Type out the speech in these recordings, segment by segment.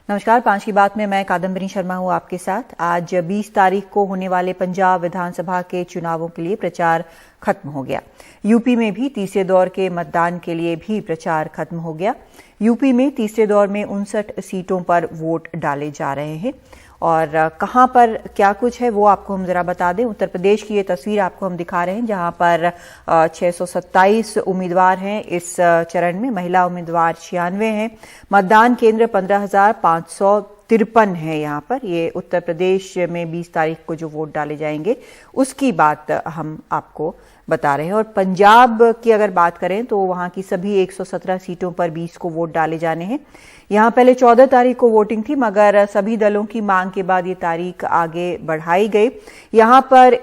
नमस्कार, 5 की बात में मैं कादम्बिनी शर्मा हूं आपके साथ। आज 20 तारीख को होने वाले पंजाब विधानसभा के चुनावों के लिए प्रचार खत्म हो गया। यूपी में भी तीसरे दौर के मतदान के लिए भी प्रचार खत्म हो गया। यूपी में तीसरे दौर में 59 सीटों पर वोट डाले जा रहे हैं और कहां पर क्या कुछ है वो आपको हम जरा बता दें। उत्तर प्रदेश की ये तस्वीर आपको हम दिखा रहे हैं, जहां पर 627 उम्मीदवार हैं इस चरण में। महिला उम्मीदवार 96 हैं। मतदान केंद्र 15,553 है। यहाँ पर ये उत्तर प्रदेश में 20 तारीख को जो वोट डाले जाएंगे उसकी बात हम आपको बता रहे हैं। और पंजाब की अगर बात करें तो वहां की सभी 117 सीटों पर 20 को वोट डाले जाने हैं। यहां पहले 14 तारीख को वोटिंग थी, मगर सभी दलों की मांग के बाद ये तारीख आगे बढ़ाई गई। यहां पर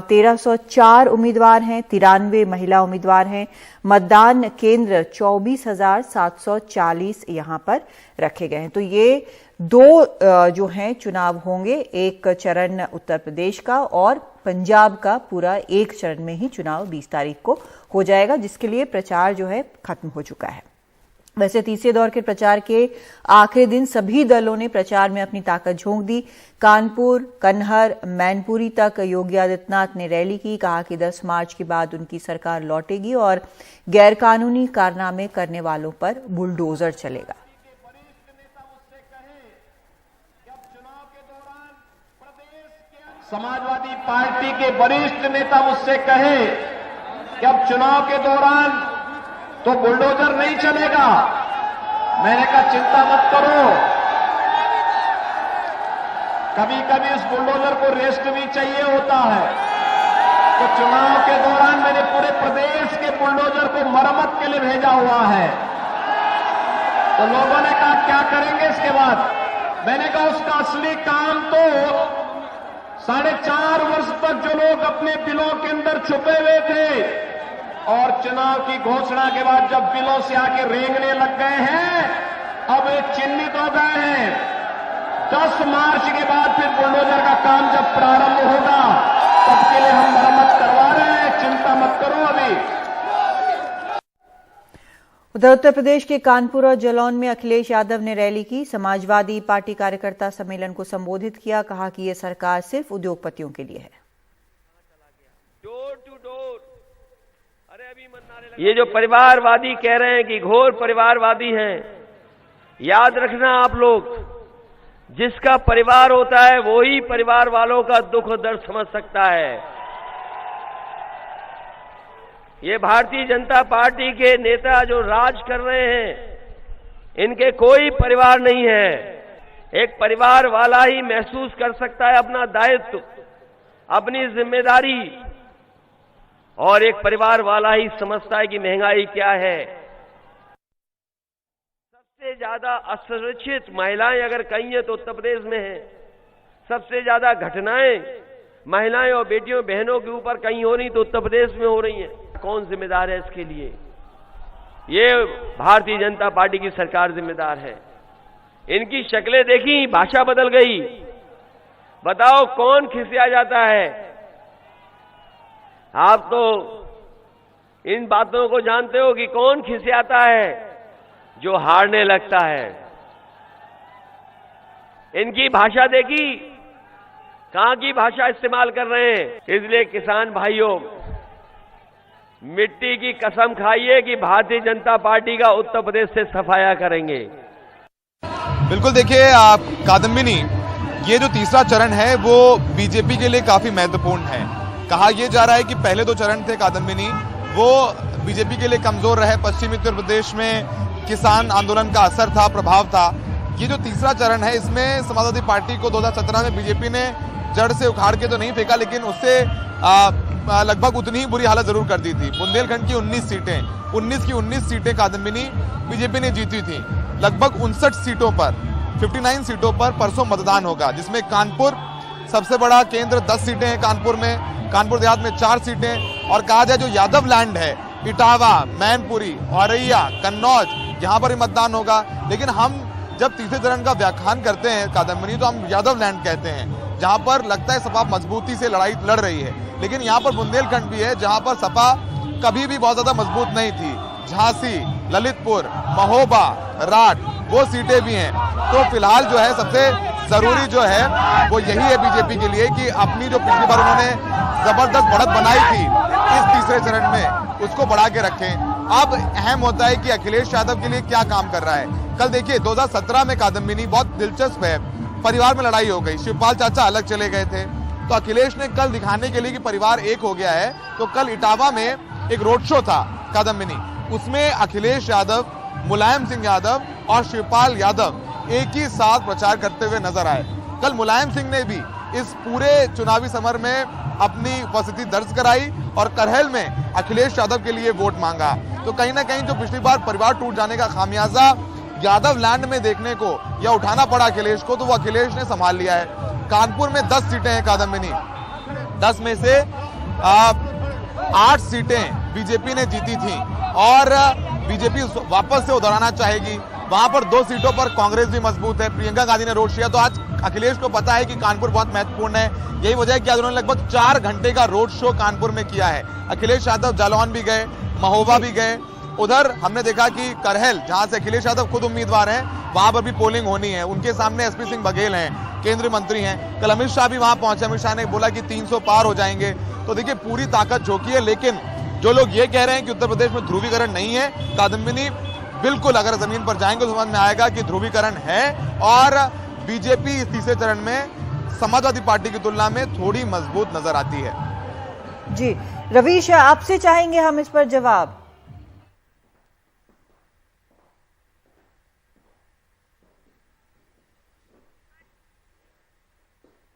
1304 उम्मीदवार हैं, 93 महिला उम्मीदवार हैं। मतदान केंद्र 24,740 यहां पर रखे गए हैं। तो ये दो जो हैं चुनाव होंगे, एक चरण उत्तर प्रदेश का और पंजाब का पूरा एक चरण में ही चुनाव 20 तारीख को हो जाएगा, जिसके लिए प्रचार जो है खत्म हो चुका है। वैसे तीसरे दौर के प्रचार के आखिरी दिन सभी दलों ने प्रचार में अपनी ताकत झोंक दी। कानपुर, कन्हर, मैनपुरी तक योगी आदित्यनाथ ने रैली की। कहा कि 10 मार्च के बाद उनकी सरकार लौटेगी और गैरकानूनी कारनामे करने वालों पर बुलडोजर चलेगा। समाजवादी पार्टी के वरिष्ठ नेता मुझसे कहे कि अब चुनाव के दौरान तो बुलडोजर नहीं चलेगा। मैंने कहा चिंता मत करो, कभी कभी उस बुलडोजर को रेस्ट भी चाहिए होता है। तो चुनाव के दौरान मैंने पूरे प्रदेश के बुलडोजर को मरम्मत के लिए भेजा हुआ है। तो लोगों ने कहा क्या करेंगे इसके बाद? मैंने कहा उसका असली काम तो 4.5 वर्ष तक जो लोग अपने बिलों के अंदर छुपे हुए थे और चुनाव की घोषणा के बाद जब बिलों से आके रेंगने लग गए हैं, अब ये चिन्हित हो गए हैं। 10 मार्च के बाद फिर बुलडोजर का काम जब प्रारंभ होगा तब के लिए हम मरम्मत करवा रहे हैं, चिंता मत करो। अभी उधर उत्तर प्रदेश के कानपुर और जालौन में अखिलेश यादव ने रैली की। समाजवादी पार्टी कार्यकर्ता सम्मेलन को संबोधित किया। कहा कि यह सरकार सिर्फ उद्योगपतियों के लिए है। Door to door. ये जो परिवारवादी कह रहे हैं कि घोर परिवारवादी हैं, याद रखना आप लोग, जिसका परिवार होता है वो ही परिवार वालों का दुख दर्द समझ सकता है। ये भारतीय जनता पार्टी के नेता जो राज कर रहे हैं, इनके कोई परिवार नहीं है। एक परिवार वाला ही महसूस कर सकता है अपना दायित्व, अपनी जिम्मेदारी, और एक परिवार वाला ही समझता है कि महंगाई क्या है। सबसे ज्यादा असुरक्षित महिलाएं अगर कहीं है तो उत्तर प्रदेश में है। सबसे ज्यादा घटनाएं महिलाएं और बेटियों बहनों के ऊपर कहीं हो रही तो उत्तर प्रदेश में हो रही हैं। कौन जिम्मेदार है इसके लिए? ये भारतीय जनता पार्टी की सरकार जिम्मेदार है। इनकी शक्लें देखी, भाषा बदल गई। बताओ कौन खिसिया जाता है? आप तो इन बातों को जानते हो कि कौन खिसियाता है? जो हारने लगता है। इनकी भाषा देखी, कहां की भाषा इस्तेमाल कर रहे हैं। इसलिए किसान भाइयों, मिट्टी की कसम खाइए कि भारतीय जनता पार्टी का उत्तर प्रदेश से सफाया करेंगे। बिल्कुल, देखिए आप कादम्बिनी, ये जो तीसरा चरण है वो बीजेपी के लिए काफी महत्वपूर्ण है। कहा यह जा रहा है कि पहले 2 चरण थे कादम्बिनी, वो बीजेपी के लिए कमजोर रहे। पश्चिमी उत्तर प्रदेश में किसान आंदोलन का असर था, प्रभाव था। ये जो तीसरा चरण है, इसमें समाजवादी पार्टी को 2017 में बीजेपी ने जड़ से उखाड़ के तो नहीं फेंका, लेकिन उससे लगभग उतनी ही बुरी हालत जरूर कर दी थी। बुंदेलखंड की 19 सीटें, 19 की 19 सीटें कादम्बिनी बीजेपी ने जीती थी। लगभग 59 सीटों पर, 59 सीटों पर परसों मतदान होगा, जिसमें कानपुर सबसे बड़ा केंद्र, 10 सीटें हैं कानपुर में। कानपुर देहात में 4 सीटें, और कहा जाए जो यादव लैंड है, इटावा, मैनपुरी, औरैया, कन्नौज, यहाँ पर ही मतदान होगा। लेकिन हम जब तीसरे चरण का व्याख्यान करते हैं कादम्बिनी, तो हम यादव लैंड कहते हैं, जहां पर लगता है सपा मजबूती से लड़ाई लड़ रही है। लेकिन यहाँ पर बुंदेलखंड भी है, जहां पर सपा कभी भी बहुत ज्यादा मजबूत नहीं थी। झांसी, ललितपुर, महोबा, राठ, वो सीटें भी हैं। तो फिलहाल जो है सबसे जरूरी जो है वो यही है बीजेपी के लिए कि अपनी जो पिछली बार उन्होंने जबरदस्त बढ़त बनाई थी इस तीसरे चरण में, उसको बढ़ा के रखें। अब अहम होता है कि अखिलेश यादव के लिए क्या काम कर रहा है। कल देखिए 2017 में कादम्बिनी, बहुत दिलचस्प है, परिवार में लड़ाई हो गई, शिवपाल चाचा अलग चले गए थे, तो अखिलेश ने कल दिखाने के लिए कि परिवार एक हो गया है, तो कल इटावा में एक रोड शो था कादम्बिनी, उसमें अखिलेश यादव, मुलायम सिंह यादव और शिवपाल यादव एक ही साथ प्रचार करते हुए नजर आए। कल मुलायम सिंह ने भी इस पूरे चुनावी समर में अपनी उपस्थिति दर्ज कराई और करहल में अखिलेश यादव के लिए वोट मांगा। तो कहीं ना कहीं जो पिछली बार परिवार टूट जाने का खामियाजा यादव लैंड में देखने को या उठाना पड़ा अखिलेश को, तो वो अखिलेश ने संभाल लिया है। कानपुर में 10 सीटें हैं कादम्बिनी, 10 में से 8 सीटें बीजेपी ने जीती थी और बीजेपी वापस से दोहराना चाहेगी। वहां पर 2 सीटों पर कांग्रेस भी मजबूत है। प्रियंका गांधी ने रोड किया, तो आज अखिलेश को पता है कि कानपुर बहुत महत्वपूर्ण है। यही वजह है कि आज उन्होंने लगभग 4 घंटे का रोड शो कानपुर में किया है। अखिलेश यादव जालौन भी गए, महोबा भी गए। उधर हमने देखा कि करहल, जहां से अखिलेश यादव खुद उम्मीदवार हैं, वहां पर भी पोलिंग होनी है। उनके सामने एसपी सिंह बघेल हैं, केंद्रीय मंत्री हैं। कल अमित शाह भी वहां पहुंचे, अमित शाह ने बोला कि 300 पार हो जाएंगे। तो देखिए पूरी ताकत झोंकी है, लेकिन जो लोग ये कह रहे हैं कि उत्तर प्रदेश में ध्रुवीकरण नहीं है, कादम्बिनी बिल्कुल अगर जमीन पर जाएंगे तो समझ में आएगा कि ध्रुवीकरण है और बीजेपी इस तीसरे चरण में समाजवादी पार्टी की तुलना में थोड़ी मजबूत नजर आती है। जी रवीश, आपसे चाहेंगे हम इस पर जवाब।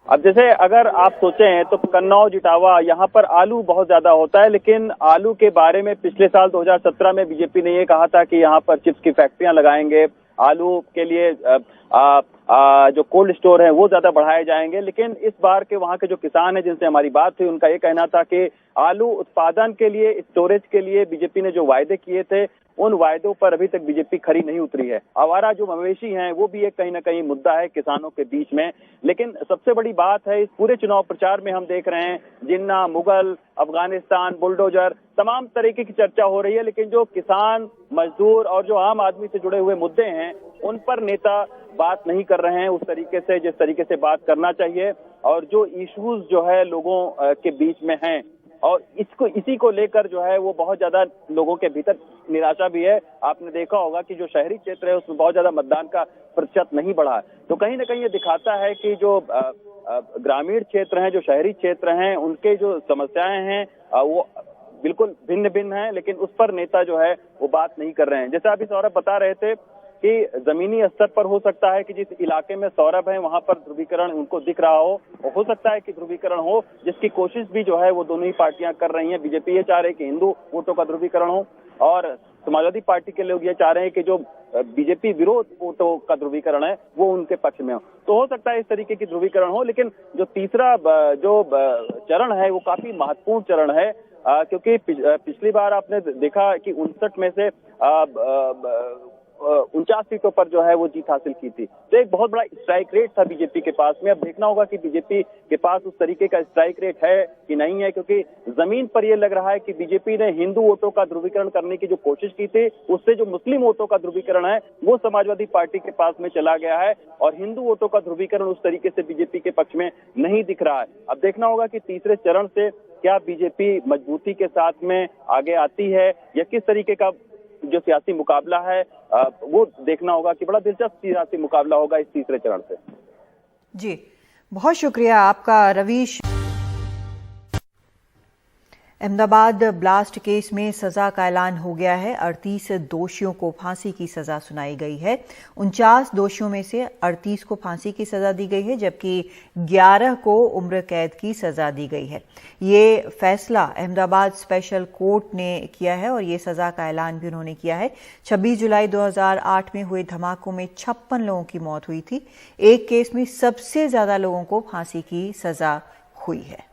अब जैसे अगर आप सोचें तो कन्नौज, इटावा, यहाँ पर आलू बहुत ज्यादा होता है, लेकिन आलू के बारे में पिछले साल 2017 में बीजेपी ने ये कहा था कि यहाँ पर चिप्स की फैक्ट्रियां लगाएंगे, आलू के लिए जो कोल्ड स्टोर है वो ज्यादा बढ़ाए जाएंगे। लेकिन इस बार के वहाँ के जो किसान हैं जिनसे हमारी बात हुई, उनका ये कहना था कि आलू उत्पादन के लिए, स्टोरेज के लिए बीजेपी ने जो वायदे किए थे उन वायदों पर अभी तक बीजेपी खरी नहीं उतरी है। आवारा जो मवेशी हैं वो भी एक कहीं ना कहीं मुद्दा है किसानों के बीच में। लेकिन सबसे बड़ी बात है, इस पूरे चुनाव प्रचार में हम देख रहे हैं जिन्ना, मुगल, अफगानिस्तान, बुलडोजर, तमाम तरीके की चर्चा हो रही है, लेकिन जो किसान, मजदूर और जो आम आदमी से जुड़े हुए मुद्दे हैं उन पर नेता बात नहीं कर रहे हैं उस तरीके से जिस तरीके से बात करना चाहिए। और जो इश्यूज जो है लोगों के बीच में हैं और इसी को लेकर जो है वो बहुत ज्यादा लोगों के भीतर निराशा भी है। आपने देखा होगा कि जो शहरी क्षेत्र है उसमें बहुत ज्यादा मतदान का प्रतिशत नहीं बढ़ा है। तो कहीं ना कहीं ये दिखाता है कि जो ग्रामीण क्षेत्र हैं, जो शहरी क्षेत्र हैं, उनके जो समस्याएं हैं वो बिल्कुल भिन्न भिन्न हैं, लेकिन उस पर नेता जो है वो बात नहीं कर रहे हैं। जैसे अभी सौरभ बता रहे थे कि जमीनी स्तर पर हो सकता है कि जिस इलाके में सौरभ है वहां पर ध्रुवीकरण उनको दिख रहा हो सकता है कि ध्रुवीकरण हो, जिसकी कोशिश भी जो है वो दोनों ही पार्टियां कर रही हैं। बीजेपी ये चाह रही है कि हिंदू वोटों का ध्रुवीकरण हो और समाजवादी पार्टी के लोग ये चाह रहे हैं कि जो बीजेपी विरोध वोटों का ध्रुवीकरण है वो उनके पक्ष में हो। तो हो सकता है इस तरीके की ध्रुवीकरण हो, लेकिन जो तीसरा जो चरण है वो काफी महत्वपूर्ण चरण है, क्योंकि पिछली बार आपने देखा कि 59 में से 49 सीटों पर जो है वो जीत हासिल की थी। तो एक बहुत बड़ा स्ट्राइक रेट था बीजेपी के पास में। अब देखना होगा कि बीजेपी के पास उस तरीके का स्ट्राइक रेट है कि नहीं है, क्योंकि जमीन पर यह लग रहा है कि बीजेपी ने हिंदू वोटों का ध्रुवीकरण करने की जो कोशिश की थी उससे जो मुस्लिम वोटों का ध्रुवीकरण है वो समाजवादी पार्टी के पास में चला गया है और हिंदू वोटों का ध्रुवीकरण उस तरीके से बीजेपी के पक्ष में नहीं दिख रहा है। अब देखना होगा कि तीसरे चरण से क्या बीजेपी मजबूती के साथ में आगे आती है या किस तरीके का जो सियासी मुकाबला है वो देखना होगा कि बड़ा दिलचस्प सियासी मुकाबला होगा इस तीसरे चरण से। जी बहुत शुक्रिया आपका रवीश। अहमदाबाद ब्लास्ट केस में सजा का ऐलान हो गया है। 38 दोषियों को फांसी की सजा सुनाई गई है। 49 दोषियों में से 38 को फांसी की सजा दी गई है, जबकि 11 को उम्र कैद की सजा दी गई है। ये फैसला अहमदाबाद स्पेशल कोर्ट ने किया है और ये सजा का ऐलान भी उन्होंने किया है। 26 जुलाई 2008 में हुए धमाकों में 56 लोगों की मौत हुई थी। एक केस में सबसे ज्यादा लोगों को फांसी की सजा हुई है।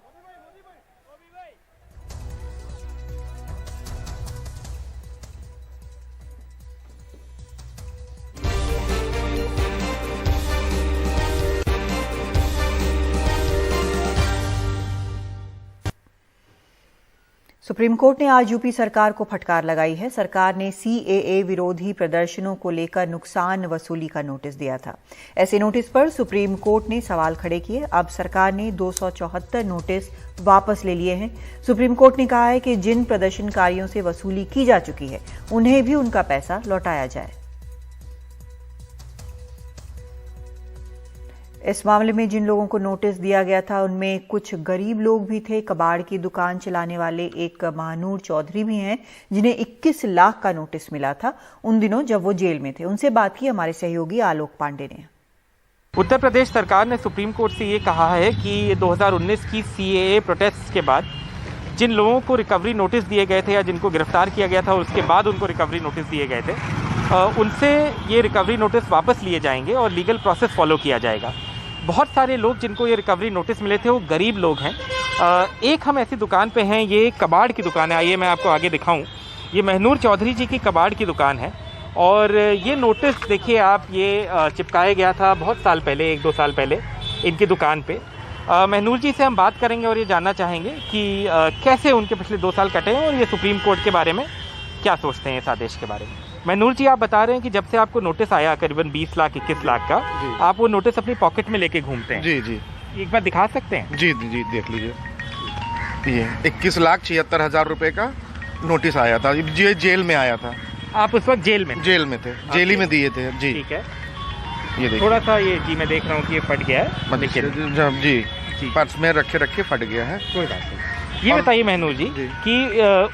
सुप्रीम कोर्ट ने आज यूपी सरकार को फटकार लगाई है। सरकार ने सीएए विरोधी प्रदर्शनों को लेकर नुकसान वसूली का नोटिस दिया था। ऐसे नोटिस पर सुप्रीम कोर्ट ने सवाल खड़े किए। अब सरकार ने 274 नोटिस वापस ले लिए हैं। सुप्रीम कोर्ट ने कहा है कि जिन प्रदर्शनकारियों से वसूली की जा चुकी है उन्हें भी उनका पैसा लौटाया जाए। इस मामले में जिन लोगों को नोटिस दिया गया था उनमें कुछ गरीब लोग भी थे। कबाड़ की दुकान चलाने वाले एक महानूर चौधरी भी हैं जिन्हें 21 लाख का नोटिस मिला था उन दिनों जब वो जेल में थे। उनसे बात की हमारे सहयोगी आलोक पांडे ने। उत्तर प्रदेश सरकार ने सुप्रीम कोर्ट से ये कहा है कि 2019 की सीएए प्रोटेस्ट के बाद जिन लोगों को रिकवरी नोटिस दिए गए थे या जिनको गिरफ्तार किया गया था और उसके बाद उनको रिकवरी नोटिस दिए गए थे, उनसे ये रिकवरी नोटिस वापस लिए जाएंगे और लीगल प्रोसेस फॉलो किया जाएगा। बहुत सारे लोग जिनको ये रिकवरी नोटिस मिले थे वो गरीब लोग हैं। एक हम ऐसी दुकान पे हैं, ये कबाड़ की दुकान है। आइए मैं आपको आगे दिखाऊं। ये महनूर चौधरी जी की कबाड़ की दुकान है और ये नोटिस देखिए आप, ये चिपकाया गया था बहुत साल पहले, 1-2 साल पहले इनकी दुकान पे। महनूर जी से हम बात करेंगे और ये जानना चाहेंगे कि कैसे उनके पिछले 2 साल कटे हैं और ये सुप्रीम कोर्ट के बारे में क्या सोचते हैं, इस आदेश के बारे में। महनूर जी, आप बता रहे हैं कि जब से आपको नोटिस आया करीबन 20 लाख 21 लाख का, आप वो नोटिस अपनी पॉकेट में लेके घूमते हैं। जी जी, एक बार दिखा सकते हैं? जी जी, देख लीजिए। ये 21,76,000 रुपए का नोटिस आया था। ये जेल में आया था। आप उस वक्त जेल में थे, जेल ही में दिए थे। जी ठीक है। ये देखिए, थोड़ा सा ये जी मैं देख रहा हूँ कि ये फट गया है। जी, पर्स में रखे फट गया है। कोई बात नहीं। ये बताइए महनूर जी कि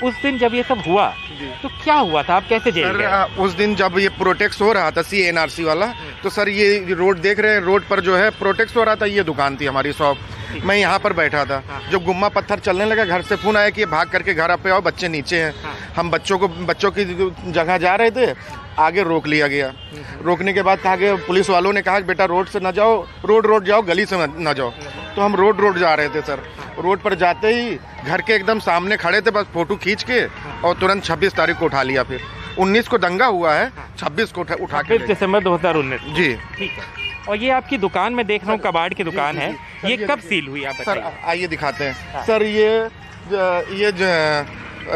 उस दिन जब ये सब हुआ तो क्या हुआ था, आप कैसे जेल गए? उस दिन जब ये प्रोटेक्स हो रहा था CNRC वाला, तो सर ये रोड देख रहे हैं, रोड पर जो है प्रोटेक्स हो रहा था। ये दुकान थी हमारी शॉप, मैं यहाँ पर बैठा था। जब गुम्मा पत्थर चलने लगा, घर से फोन आया कि भाग करके घर पे आओ, बच्चे नीचे हैं। हम बच्चों की जगह जा रहे थे, आगे रोक लिया गया। रोकने के बाद कहा कि पुलिस वालों ने कहा कि बेटा रोड से ना जाओ, रोड जाओ, गली से ना जाओ। तो हम रोड जा रहे थे सर। रोड पर जाते ही घर के एकदम सामने खड़े थे, बस फोटो खींच के और तुरंत 26 तारीख को उठा लिया। फिर 19 को दंगा हुआ है, 26 को उठा के। 26 दिसंबर 2019। जी ठीक है। और ये आपकी दुकान में देख रहा हूँ, कबाड़ की दुकान है, ये कब सील हुई आप सर? आइए दिखाते हैं सर। ये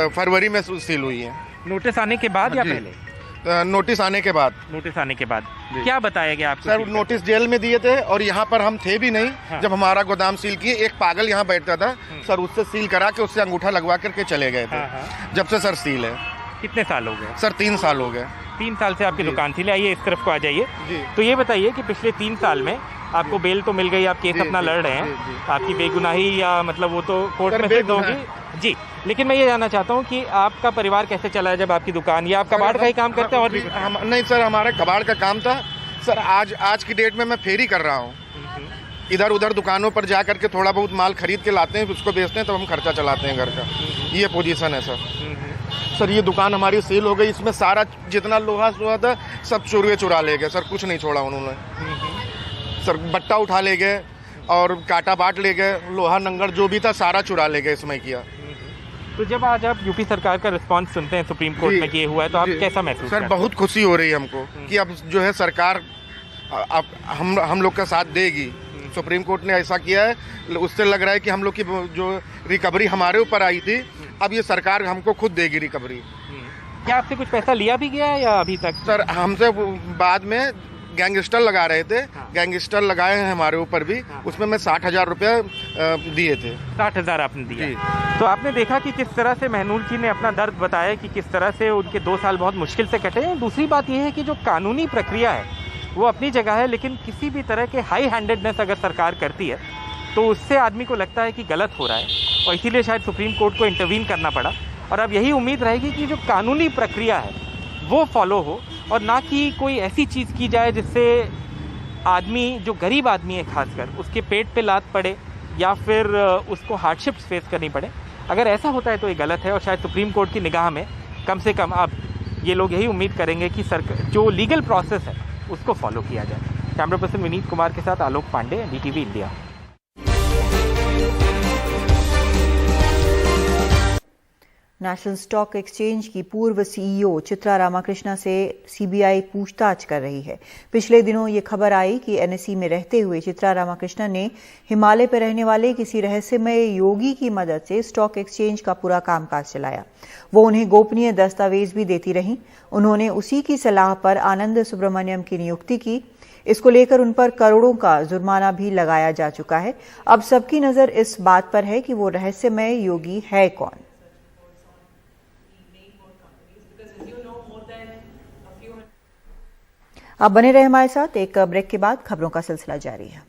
फरवरी में सील हुई है। नोटिस आने के बाद या पहले? नोटिस आने के बाद। नोटिस आने के बाद क्या बताया गया आपको? सर नोटिस जेल में दिए थे और यहाँ पर हम थे भी नहीं। जब हमारा गोदाम सील किए, एक पागल यहाँ बैठता था सर, उससे सील करा के उससे अंगूठा लगवा करके चले गए थे। जब से सर सील है। कितने साल हो गए? सर 3 साल हो गए। 3 साल से आपकी दुकान थी। आइए इस तरफ को आ जाइए। तो ये बताइए कि पिछले 3 साल में आपको बेल तो मिल गई, आप केस अपना लड़ रहे हैं, आपकी बेगुनाही या मतलब वो तो कोर्ट में सिद्ध होगी जी, लेकिन मैं ये जानना चाहता हूँ कि आपका परिवार कैसे चला है जब आपकी दुकान, या आप कबाड़ का ही काम करते हैं? और भी नहीं सर, हमारा कबाड़ का काम था सर। आज की डेट में मैं फेरी कर रहा हूँ। इधर उधर दुकानों पर जा करके थोड़ा बहुत माल खरीद के लाते हैं, उसको बेचते हैं, तो हम खर्चा चलाते हैं घर का। ये पोजीशन है सर। ये दुकान हमारी सेल हो गई, इसमें सारा जितना लोहा था सब चुरा ले गए सर, कुछ नहीं छोड़ा उन्होंने सर। बट्टा उठा ले गए और काटा बाट ले गए, लोहा नंगड़ जो भी था सारा चुरा ले गए इसमें किया। तो जब आज आप यूपी सरकार का रिस्पांस सुनते हैं सुप्रीम कोर्ट में किए हुआ है, तो आप कैसा महसूस सर? बहुत खुशी हो रही है हमको कि अब जो है सरकार अब हम लोग का साथ देगी। सुप्रीम कोर्ट ने ऐसा किया है, उससे लग रहा है कि हम लोग की जो रिकवरी हमारे ऊपर आई थी, अब ये सरकार हमको खुद देगी रिकवरी। क्या आपसे कुछ पैसा लिया भी गया है या अभी तक? सर हमसे बाद में गैंगस्टर लगा रहे थे। गैंगस्टर लगाए हैं हमारे ऊपर भी। उसमें मैं 60,000 रुपये दिए थे। 60,000 आपने दिया? तो आपने देखा कि किस तरह से महनूर जी ने अपना दर्द बताया कि किस तरह से उनके 2 साल बहुत मुश्किल से कटे हैं। दूसरी बात यह है कि जो कानूनी प्रक्रिया है वो अपनी जगह है, लेकिन किसी भी तरह के हाई हैंडेडनेस अगर सरकार करती है तो उससे आदमी को लगता है कि गलत हो रहा है, और इसीलिए शायद सुप्रीम कोर्ट को इंटरवीन करना पड़ा। और अब यही उम्मीद रहेगी कि जो कानूनी प्रक्रिया है वो फॉलो हो, और ना कि कोई ऐसी चीज़ की जाए जिससे आदमी, जो गरीब आदमी है खासकर, उसके पेट पे लात पड़े या फिर उसको हार्डशिप्स फेस करनी पड़े। अगर ऐसा होता है तो ये गलत है, और शायद सुप्रीम कोर्ट की निगाह में कम से कम अब ये लोग यही उम्मीद करेंगे कि सरकार जो लीगल प्रोसेस है उसको फॉलो किया जाए। कैमरा पर्सन विनीत कुमार के साथ Alok Pandey, DTV India. National stock exchange की पूर्व सीईओ चित्रा रामाकृष्णा से सीबीआई पूछताछ कर रही है। पिछले दिनों ये खबर आई कि एनएसई में रहते हुए चित्रा रामाकृष्णा ने हिमालय पर रहने वाले किसी रहस्यमय योगी की मदद से स्टॉक एक्सचेंज का पूरा कामकाज चलाया। वो उन्हें गोपनीय दस्तावेज भी देती रहीं। उन्होंने उसी की सलाह पर आनंद सुब्रमण्यम की नियुक्ति की। इसको लेकर उन पर करोड़ों का जुर्माना भी लगाया जा चुका है। अब सबकी नजर इस बात पर है कि वो रहस्यमय योगी है कौन। आप बने रहे हमारे साथ। एक ब्रेक के बाद खबरों का सिलसिला जारी है।